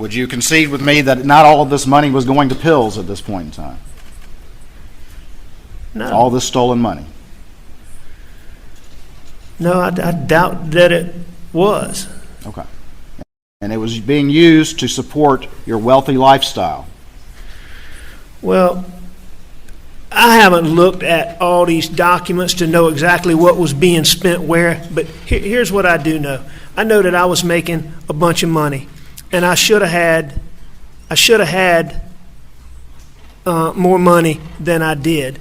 Would you concede with me that not all of this money was going to pills at this point in time? No. All this stolen money. No, I doubt that it was. Okay. And it was being used to support your wealthy lifestyle. Well, I haven't looked at all these documents to know exactly what was being spent where, but here's what I do know. I know that I was making a bunch of money, and I should have had more money than I did.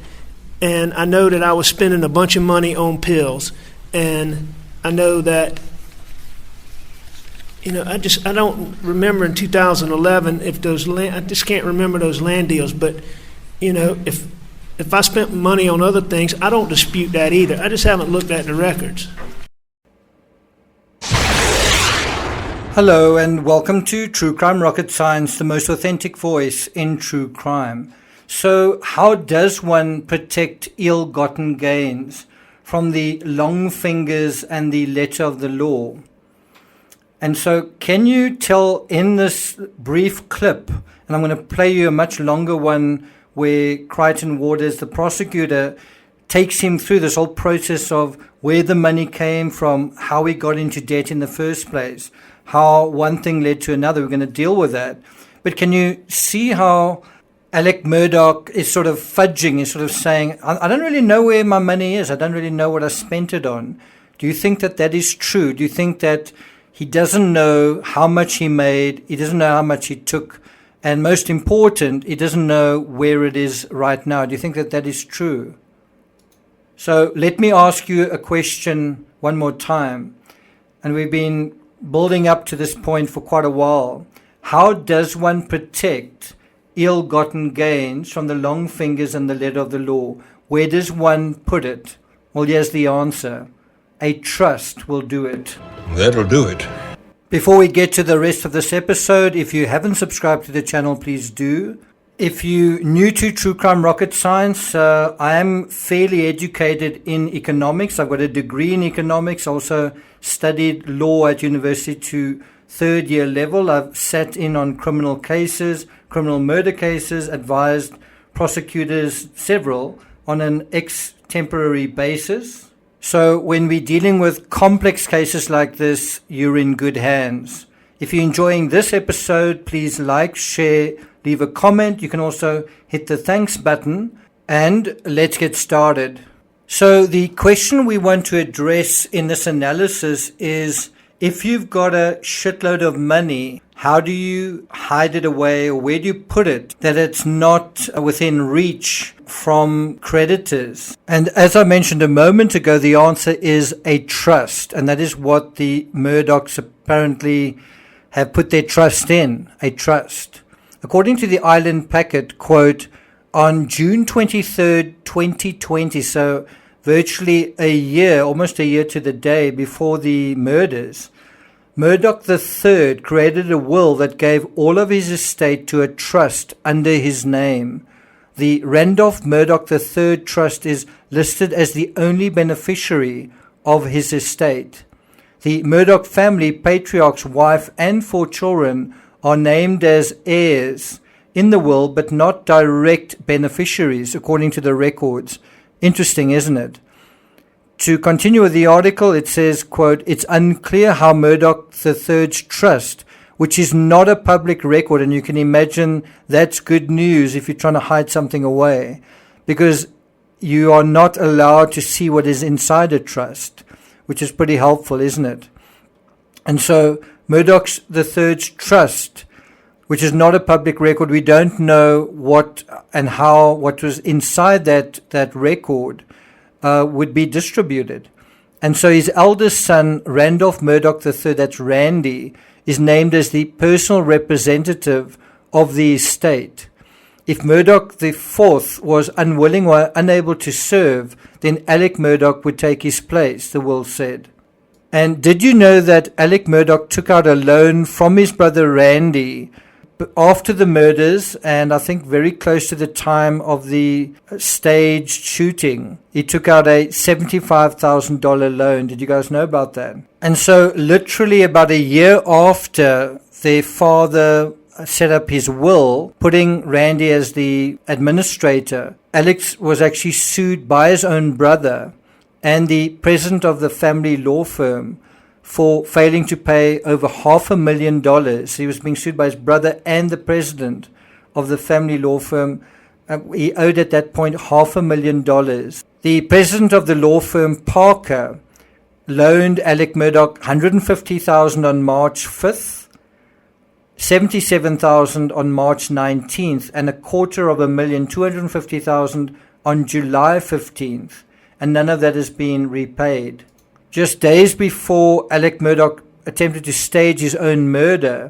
And I know that I was spending a bunch of money on pills, and I know that, I don't remember in 2011 if I just can't remember those land deals, but, if I spent money on other things, I don't dispute that either. I just haven't looked at the records. Hello and welcome to True Crime Rocket Science, the most authentic voice in true crime. So how does one protect ill-gotten gains from the long fingers and the letter of the law? And so can you tell in this brief clip, and I'm going to play you a much longer one where Crichton Waters, the prosecutor, takes him through this whole process of where the money came from, how he got into debt in the first place, how one thing led to another. We're going to deal with that. But can you see how Alec Murdaugh is sort of fudging, is sort of saying, I don't really know where my money is. I don't really know what I spent it on. Do you think that that is true? Do you think that he doesn't know how much he made, he doesn't know how much he took, and most important, he doesn't know where it is right now? Do you think that that is true? So let me ask you a question one more time. And we've been building up to this point for quite a while. How does one protect ill-gotten gains from the long fingers and the letter of the law? Where does one put it? Well, here's the answer. A trust will do it. That'll do it. Before we get to the rest of this episode, if you haven't subscribed to the channel, please do. If you're new to True Crime Rocket Science, I am fairly educated in economics. I've got a degree in economics, also studied law at university to third year level. I've sat in on criminal cases, criminal murder cases, advised prosecutors, several, on an extemporary basis. So when we're dealing with complex cases like this, you're in good hands. If you're enjoying this episode, please like, share, leave a comment. You can also hit the thanks button, and let's get started. So the question we want to address in this analysis is, if you've got a shitload of money, how do you hide it away, or where do you put it that it's not within reach from creditors? And as I mentioned a moment ago, the answer is a trust. And that is what the Murdaughs apparently have put their trust in, a trust. According to the Island Packet, quote, on June 23rd, 2020, so virtually a year, almost a year to the day before the murders, Murdaugh III created a will that gave all of his estate to a trust under his name. The Randolph Murdaugh III Trust is listed as the only beneficiary of his estate. The Murdaugh family, patriarch's wife and 4 children, are named as heirs in the will, but not direct beneficiaries, according to the records. Interesting, isn't it? To continue with the article, it says, quote, it's unclear how Murdaugh III's trust, which is not a public record, and you can imagine that's good news if you're trying to hide something away, because you are not allowed to see what is inside a trust, which is pretty helpful, isn't it? And so Murdaugh III's trust, which is not a public record, we don't know what and how, what was inside that record would be distributed. And so his eldest son, Randolph Murdaugh III, that's Randy, is named as the personal representative of the estate. If Murdaugh IV was unwilling or unable to serve, then Alec Murdaugh would take his place, the will said. And did you know that Alec Murdaugh took out a loan from his brother Randy after the murders, and I think very close to the time of the staged shooting, he took out a $75,000 loan. Did you guys know about that? And so literally about a year after their father set up his will, putting Randy as the administrator, Alex was actually sued by his own brother and the president of the family law firm for failing to pay over $500,000. He was being sued by his brother and the president of the family law firm. He owed at that point $500,000. The president of the law firm, Parker, loaned Alec Murdaugh $150,000 on March 5th, $77,000 on March 19th, and $250,000 on July 15th, and none of that has been repaid. Just days before Alec Murdaugh attempted to stage his own murder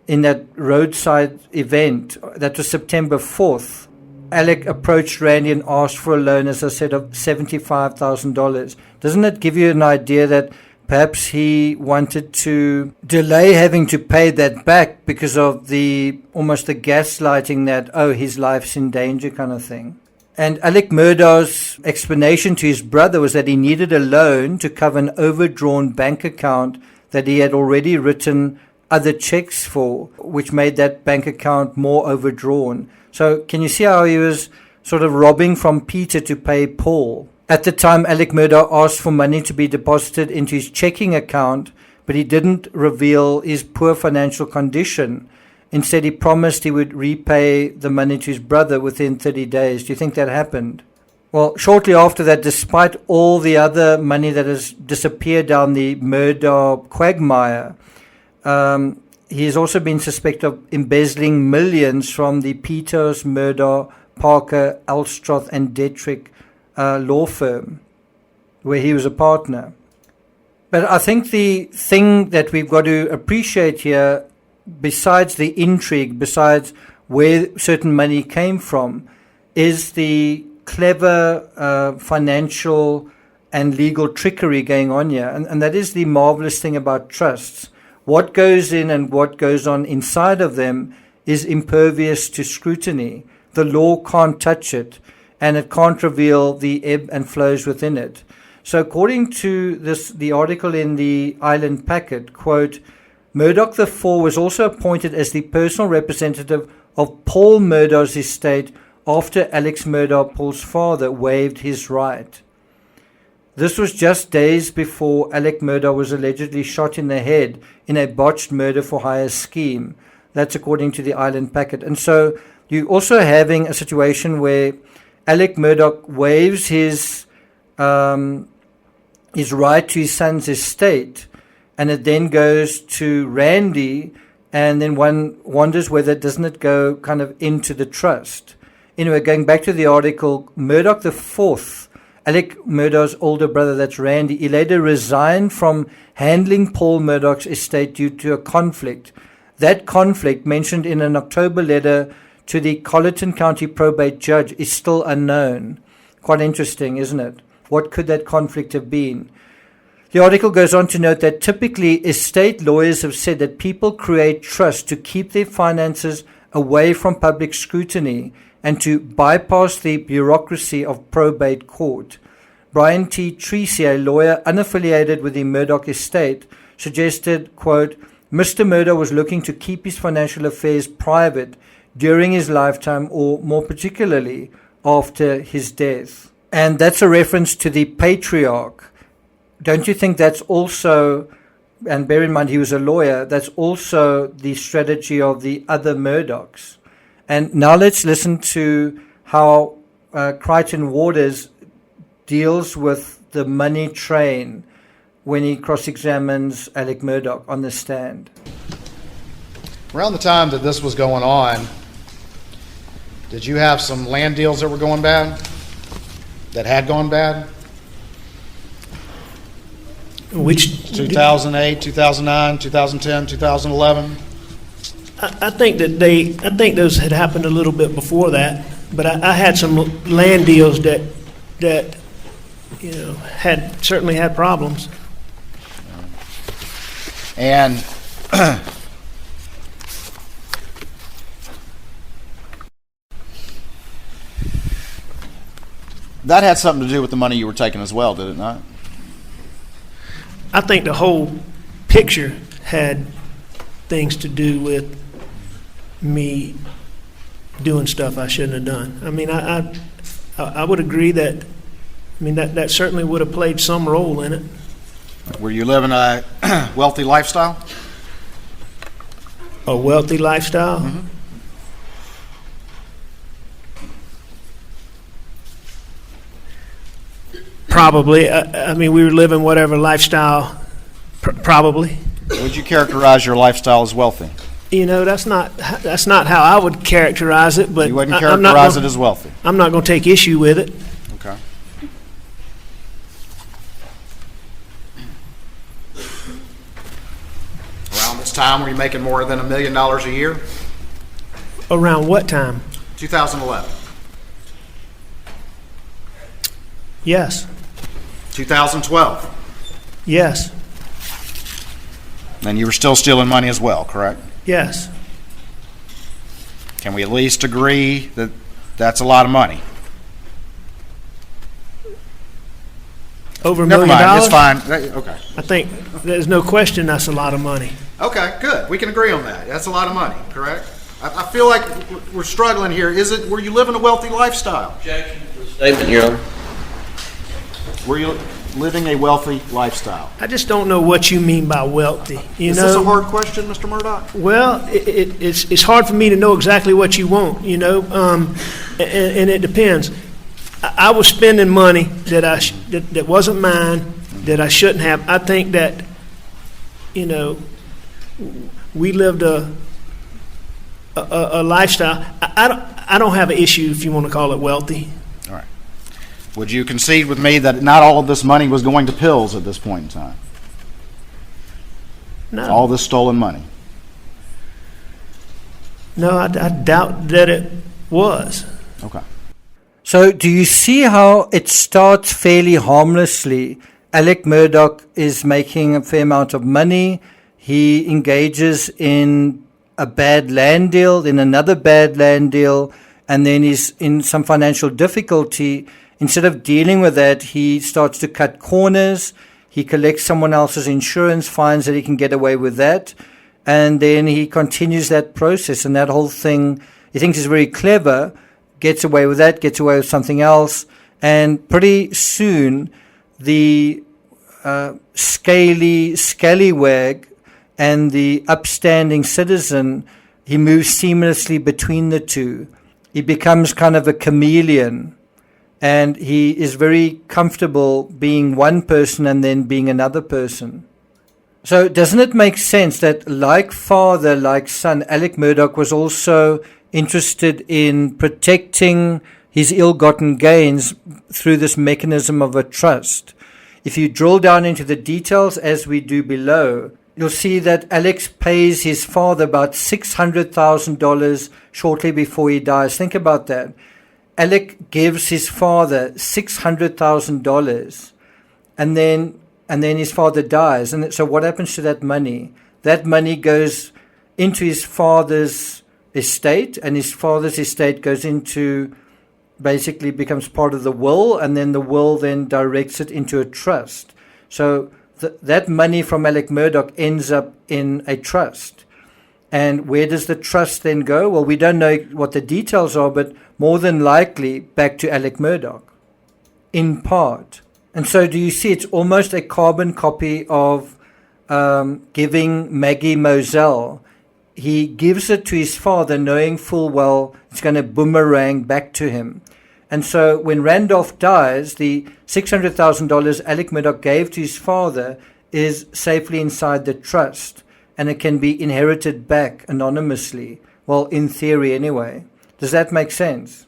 in that roadside event, that was September 4th, Alec approached Randy and asked for a loan, as I said, of $75,000. Doesn't that give you an idea that perhaps he wanted to delay having to pay that back because of almost the gaslighting that, oh, his life's in danger kind of thing? And Alec Murdaugh's explanation to his brother was that he needed a loan to cover an overdrawn bank account that he had already written other checks for, which made that bank account more overdrawn. So can you see how he was sort of robbing from Peter to pay Paul? At the time, Alec Murdaugh asked for money to be deposited into his checking account, but he didn't reveal his poor financial condition. Instead, he promised he would repay the money to his brother within 30 days. Do you think that happened? Well, shortly after that, despite all the other money that has disappeared down the Murdaugh quagmire, he has also been suspected of embezzling millions from the Peters, Murdaugh, Parker, Elstroth, and Detrick law firm, where he was a partner. But I think the thing that we've got to appreciate here, besides the intrigue, besides where certain money came from, is the clever financial and legal trickery going on here. And that is the marvelous thing about trusts. What goes in and what goes on inside of them is impervious to scrutiny. The law can't touch it, and it can't reveal the ebb and flows within it. So according to the article in the Island Packet, quote, Murdaugh IV was also appointed as the personal representative of Paul Murdaugh's estate after Alex Murdaugh, Paul's father, waived his right. This was just days before Alec Murdaugh was allegedly shot in the head in a botched murder-for-hire scheme. That's according to the Island Packet. And so you're also having a situation where Alec Murdaugh waives his right to his son's estate, and it then goes to Randy, and then one wonders whether doesn't it go kind of into the trust. Anyway, going back to the article, Murdaugh IV, Alec Murdaugh's older brother, that's Randy, he later resigned from handling Paul Murdaugh's estate due to a conflict. That conflict, mentioned in an October letter to the Colleton County probate judge, is still unknown. Quite interesting, isn't it? What could that conflict have been? The article goes on to note that typically estate lawyers have said that people create trusts to keep their finances away from public scrutiny and to bypass the bureaucracy of probate court. Brian T. Treacy, a lawyer unaffiliated with the Murdaugh estate, suggested, quote, Mr. Murdaugh was looking to keep his financial affairs private during his lifetime, or more particularly after his death. And that's a reference to the patriarch. Don't you think that's also, and bear in mind he was a lawyer, that's also the strategy of the other Murdaughs? And now let's listen to how Crichton Waters deals with the money train when he cross-examines Alec Murdaugh on the stand. Around the time that this was going on, did you have some land deals that were going bad? That had gone bad? Which 2008, 2009, 2010, 2011? I think those had happened a little bit before that, but I had some land deals that certainly had problems. And That had something to do with the money you were taking as well, did it not? I think the whole picture had things to do with me doing stuff I shouldn't have done. I mean, I would agree that, I mean, that certainly would have played some role in it. Were you living a wealthy lifestyle? A wealthy lifestyle? Mm-hmm. Probably. I mean, we were living whatever lifestyle, probably. Would you characterize your lifestyle as wealthy? You know, that's not how I would characterize it, but You wouldn't I'm not characterize gonna- it as wealthy? I'm not going to take issue with it. Okay. Around this time, were you making more than $1 million a year? Around what time? 2011. Yes. 2012. Yes. And you were still stealing money as well, correct? Yes. Can we at least agree that that's a lot of money? Over $1 Never million. mind, it's fine. Okay. I think there's no question that's a lot of money. Okay, good. We can agree on that. That's a lot of money, correct? I feel like we're struggling here. Were you living a wealthy lifestyle? Objection to the statement, Your Honor. Were you living a wealthy lifestyle? I just don't know what you mean by wealthy. You Is know, this a hard question, Mr. Murdaugh? well, it's hard for me to know exactly what you want. You know, and it depends. I was spending money that wasn't mine, that I shouldn't have. I think that, you know, we lived a lifestyle. I don't have an issue if you want to call it wealthy. All right. Would you concede with me that not all of this money was going to pills at this point in time? No, All this stolen money? no, I doubt that it was. Okay. So, do you see how it starts fairly harmlessly? Alec Murdaugh is making a fair amount of money. He engages in a bad land deal, then another bad land deal, and then he's in some financial difficulty. Instead of dealing with that, he starts to cut corners. He collects someone else's insurance, finds that he can get away with that, and then he continues that process. And that whole thing, he thinks is very clever, gets away with that, gets away with something else, and pretty soon the scaly scallywag and the upstanding citizen, he moves seamlessly between the two. He becomes kind of a chameleon, and he is very comfortable being one person and then being another person. So doesn't it make sense that like father, like son, Alec Murdaugh was also interested in protecting his ill-gotten gains through this mechanism of a trust? If you drill down into the details as we do below, you'll see that Alex pays his father about $600,000 shortly before he dies. Think about that. Alec gives his father $600,000 and then his father dies. And so what happens to that money? That money goes into his father's estate, and his father's estate goes into, basically becomes part of the will, and then the will then directs it into a trust. So that money from Alec Murdaugh ends up in a trust. And where does the trust then go? Well, we don't know what the details are, but more than likely back to Alec Murdaugh, in part. And so do you see it's almost a carbon copy of giving Maggie Moselle. He gives it to his father knowing full well it's going to boomerang back to him. And so when Randolph dies, the $600,000 Alec Murdaugh gave to his father is safely inside the trust, and it can be inherited back anonymously. Well, in theory anyway. Does that make sense?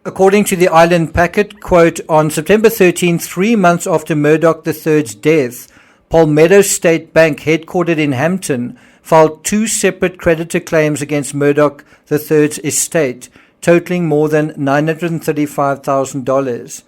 According to the Island Packet, quote, on September 13, 3 months after Murdaugh III's death, Palmetto State Bank, headquartered in Hampton, filed 2 separate creditor claims against Murdaugh III's estate, totaling more than $935,000.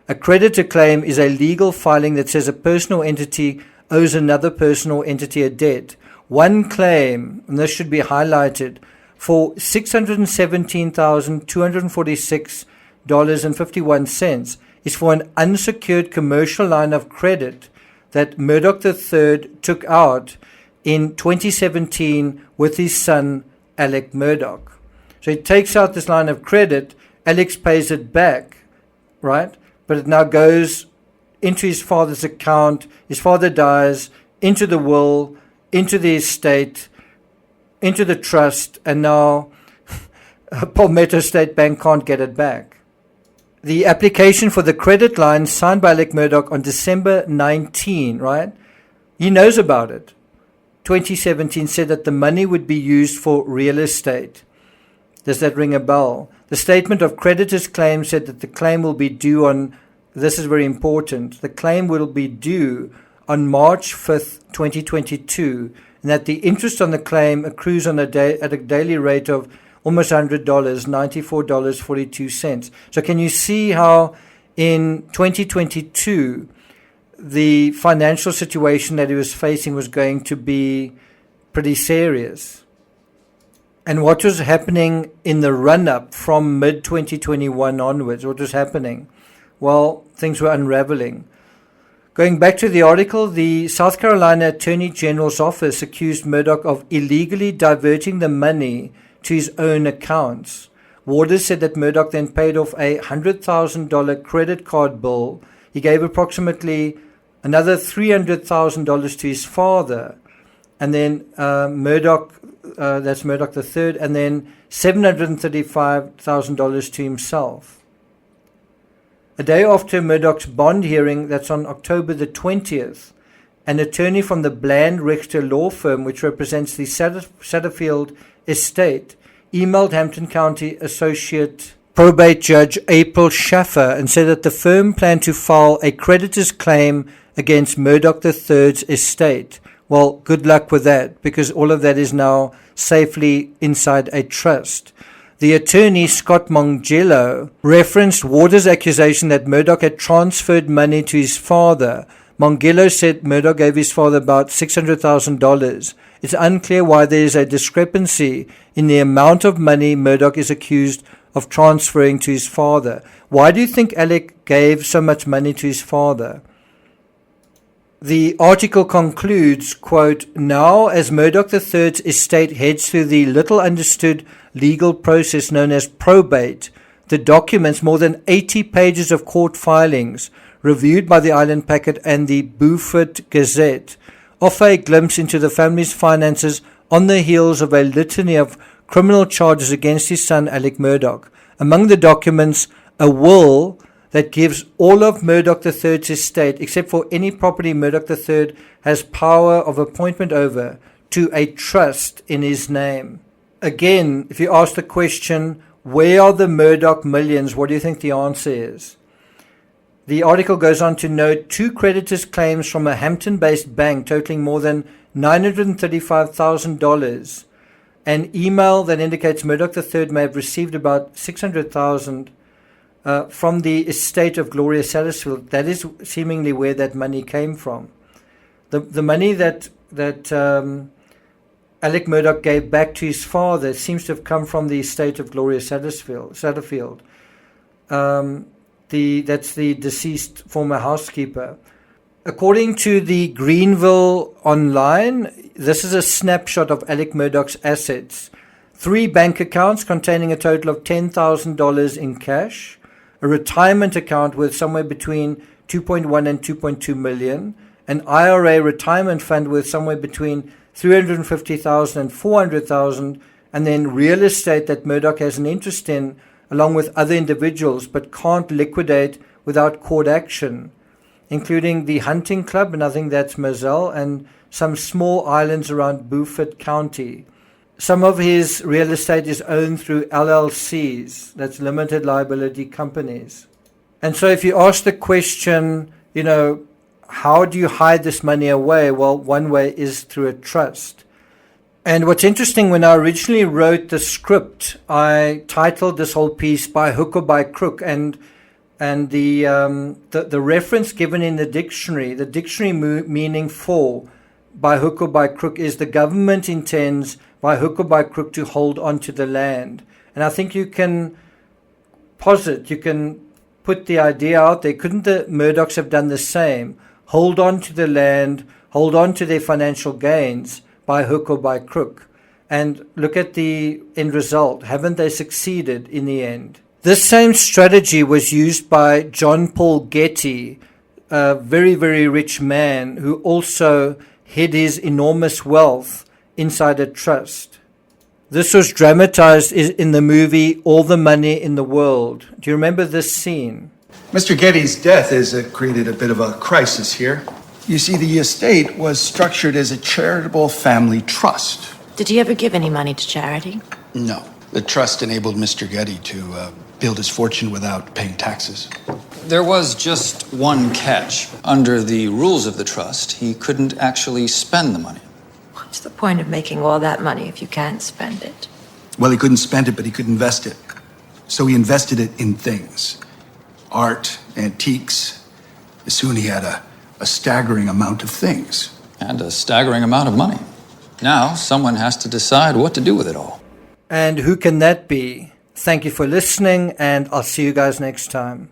A creditor claim is a legal filing that says a personal entity owes another personal entity a debt. One claim, and this should be highlighted, for $617,246 $1,000,000.51 is for an unsecured commercial line of credit that Murdaugh III took out in 2017 with his son, Alec Murdaugh. So he takes out this line of credit, Alex pays it back, right? But it now goes into his father's account, his father dies, into the will, into the estate, into the trust, and now Palmetto State Bank can't get it back. The application for the credit line signed by Alec Murdaugh on December 19, right? He knows about it. 2017 said that the money would be used for real estate. Does that ring a bell? The statement of creditor's claim said that the claim will be due on, this is very important, the claim will be due on March 5th, 2022, and that the interest on the claim accrues on at a daily rate of almost $100, $94.42. So can you see how in 2022 the financial situation that he was facing was going to be pretty serious? And what was happening in the run-up from mid-2021 onwards? What was happening? Well, things were unraveling. Going back to the article, the South Carolina Attorney General's office accused Murdaugh of illegally diverting the money to his own accounts. Waters said that Murdaugh then paid off a $100,000 credit card bill. He gave approximately another $300,000 to his father, and then Murdaugh, that's Murdaugh III, and then $735,000 to himself. A day after Murdaugh's bond hearing, that's on October the 20th, an attorney from the Bland Richter law firm, which represents the Satterfield estate, emailed Hampton County Associate Probate Judge April Schaffer and said that the firm planned to file a creditor's claim against Murdaugh III's estate. Well, good luck with that, because all of that is now safely inside a trust. The attorney, Scott Mongello, referenced Waters' accusation that Murdaugh had transferred money to his father. Mongello said Murdaugh gave his father about $600,000. It's unclear why there is a discrepancy in the amount of money Murdaugh is accused of transferring to his father. Why do you think Alec gave so much money to his father? The article concludes, quote, now as Murdaugh III's estate heads through the little understood legal process known as probate, the documents, more than 80 pages of court filings, reviewed by the Island Packet and the Beaufort Gazette, offer a glimpse into the family's finances on the heels of a litany of criminal charges against his son Alec Murdaugh. Among the documents, a will that gives all of Murdaugh III's estate, except for any property Murdaugh III has power of appointment over, to a trust in his name. Again, if you ask the question, where are the Murdaugh millions, what do you think the answer is? The article goes on to note 2 creditors' claims from a Hampton-based bank totaling more than $935,000. An email that indicates Murdaugh III may have received about $600,000 from the estate of Gloria Satterfield. That is seemingly where that money came from. The money that Alec Murdaugh gave back to his father seems to have come from the estate of Gloria Satterfield. That's the deceased former housekeeper. According to the Greenville Online, this is a snapshot of Alec Murdaugh's assets. 3 bank accounts containing a total of $10,000 in cash, a retirement account worth somewhere between 2.1 and 2.2 million, an IRA retirement fund worth somewhere between 350,000 and 400,000, and then real estate that Murdaugh has an interest in along with other individuals but can't liquidate without court action, including the hunting club, and I think that's Moselle, and some small islands around Beaufort County. Some of his real estate is owned through LLCs, that's limited liability companies. And so if you ask the question, how do you hide this money away? Well, one way is through a trust. And what's interesting, when I originally wrote the script, I titled this whole piece By Hook or By Crook, and the reference given in the dictionary meaning for by hook or by crook is the government intends by hook or by crook to hold on to the land. And I think you can posit, you can put the idea out there, couldn't the Murdaughs have done the same? Hold on to the land, hold on to their financial gains by hook or by crook. And look at the end result. Haven't they succeeded in the end? This same strategy was used by John Paul Getty, a very, very rich man who also hid his enormous wealth inside a trust. This was dramatized in the movie All the Money in the World. Do you remember this scene? Mr. Getty's death has created a bit of a crisis here. You see, the estate was structured as a charitable family trust. Did he ever give any money to charity? No. The trust enabled Mr. Getty to build his fortune without paying taxes. There was just one catch. Under the rules of the trust, he couldn't actually spend the money. What's the point of making all that money if you can't spend it? Well, he couldn't spend it, but he could invest it. So he invested it in things. Art, antiques. Soon he had a staggering amount of things. And a staggering amount of money. Now, someone has to decide what to do with it all. And who can that be? Thank you for listening, and I'll see you guys next time.